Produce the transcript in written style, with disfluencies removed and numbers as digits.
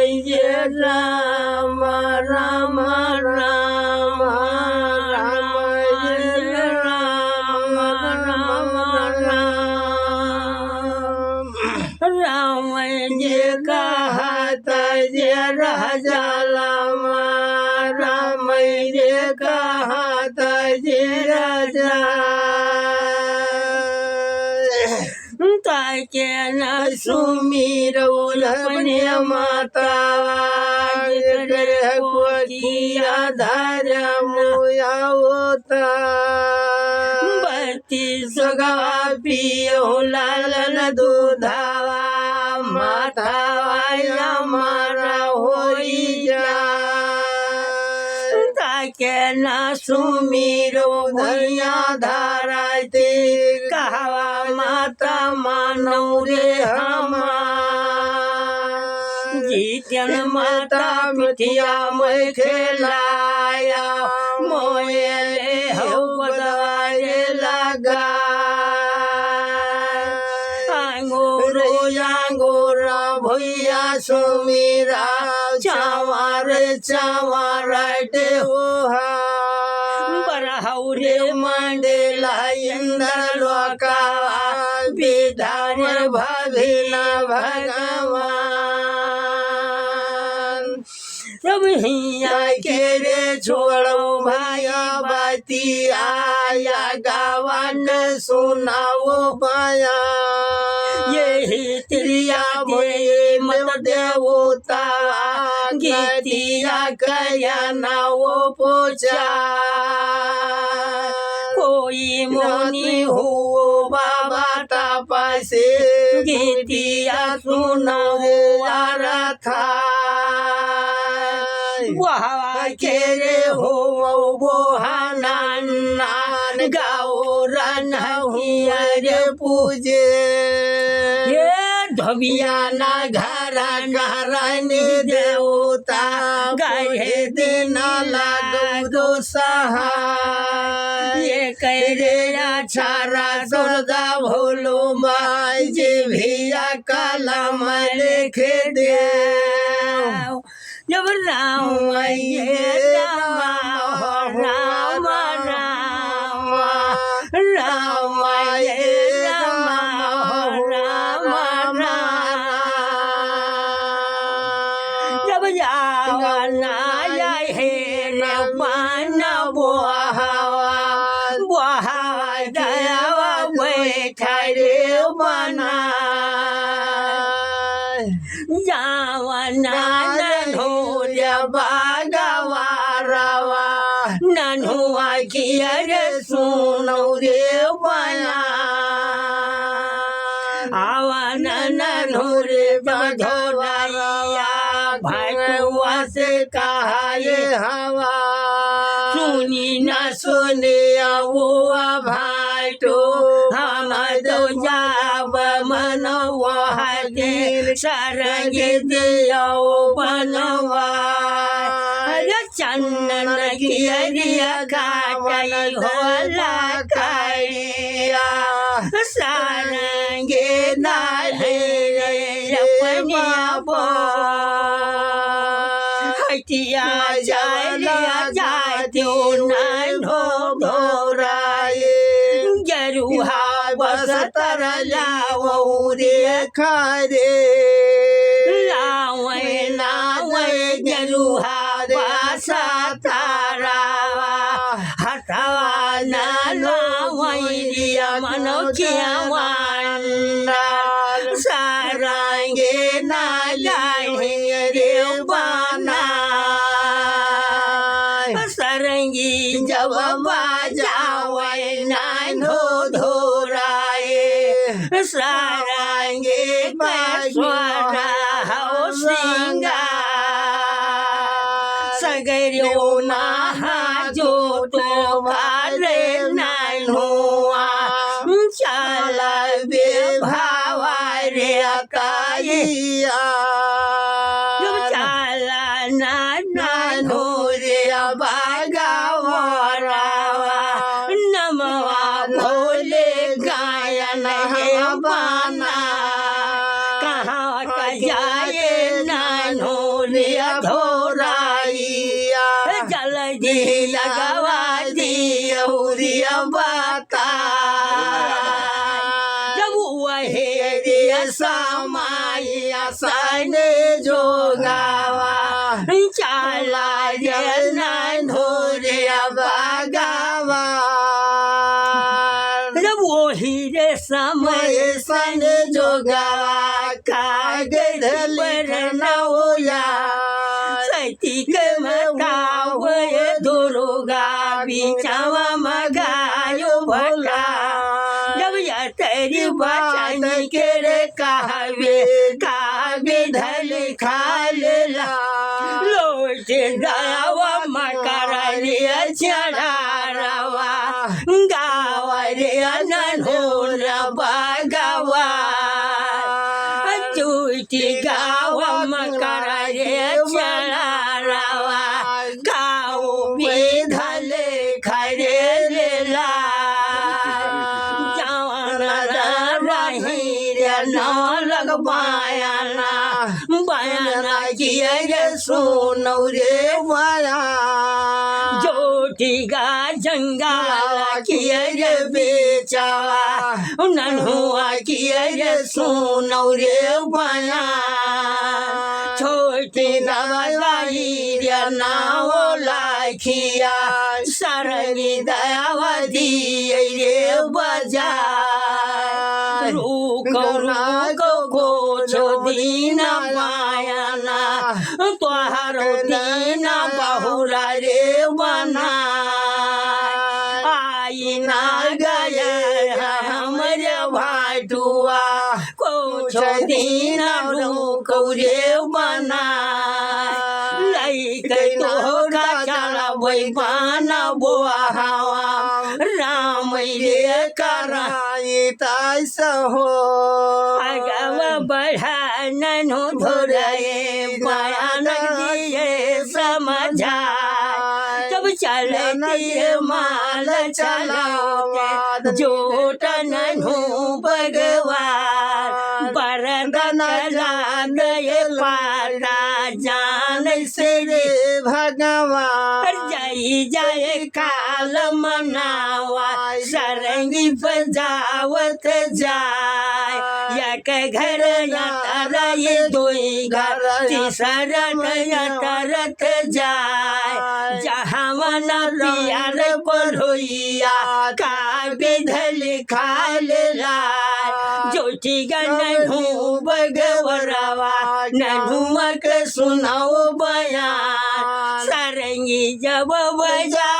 जय राम राम राम राम जय राम राम राम राम जय कहता जय राजा राम राम जय कहता जय राजा ताके न सुमिरौल अपने माता कोकिया धारा मुया होता बत्ती सगा पियो लालन दूधावा माता हमारा होई जा ताके न सुमिरो धैया धारा ते कहवा माता मानौ रे हमार जीतन माता मिठिया मैं खेलाया मोयले हो बदवाए लगा आंगोरा भैया सुमीरा चावार चावारटे हो बरहौरे मंडेला इंद्र लोका विधान भविना भगवान जब हिया के रे छोड़ो भाया बाती आया गावन सुनाओ पाया यही त्रिया भये मत देवता गीतिया कया नाओ पोचा कोई मोनी हो बाबा तापसे गीतिया सुनाओ आरथा वहा के रे हो बोहानान गाओ रन हुआ रे पूजे ये धबिया ना घरा घरानी देवता गाये दिन लागो दो सहा ये करे छारा सोदा भोलो माई जे भैया कलम लिखे दे जब राम राम राम राम राम राम राम जब जाना है पान बोहावा दयावा बैठा रे बना जावना बागवा रावा ननुआ किया रे सुनो रे बना आवा ननु रे बधोरिया भगवा से कहा ये हवा सुनी न सुने वो भाई तो हम दो जाब मन दिल सरग दियो बनवा चंदन किया काटई होला करिया सारंगे नाले अपनिया बो हटिया जाए नानो घोराए जरूहा बसतर लाओ रे खरे लावे नावे जरूहा तारा हटावा नानो वैरिया मनो किया वांडा सारंगे नालाए रे बाना सरंगी जब बाजावे नानो धोराए सारंगे बसवारा हो सिंगा सगरियो ना जो तो वाले ननुआ चला बे भावा रे काइया चला नानो रे बागावारावा नमवा भोले गायन है बाना कहाँ का जाए नानो लगावा दिया बाता जब वही दिया समाया साने जोगावा चला जना धोरिया बागावा जब वही रे समय सन जोगावा कागे धल नौया सती के मगावय दुर्गा बिचावा मगायो भला जब या तेरी बचन के रे कहवे कागे धल खालेला लोट गावा मकरलिया चढ़ावा गावा रे अनहोर बागावा चूटी गावा मकरले चढ़ावा गाँव बेधल खरेला लगवायाना बयाना किया रे सुनो रे बया जोटिगा जंगाला किया रे बेचावा नन्हुआ किया रे सुनो रे बया छोटी दवाई रे नाव लाखिया सरगी दयावती रे बजा को दीना मायाना तोहारो दीना बहुरा रे बना आई ना गया हमरे भाटुआ को दीना रुको रे बना लई तोहरा चला बैबाना बोआ हवा राम रे कराई ताइस हो अगवा बढ़ा ननु धोरे बयान दिए समझा जब चलती माल चलावा जोट ननु भगवान बरदन जान पाता जान से रे भगवान जाई जाए काल मनावा सरंगी बजावत जाए एक घर या तारा ये दोई घर तीसरा या तरत जाए जहाँ मना प्यार परोइया का बेधल खाल लाए जोटी ननु बगवरवा ननुआ के सुनाओ बयान सरंगी जब बजा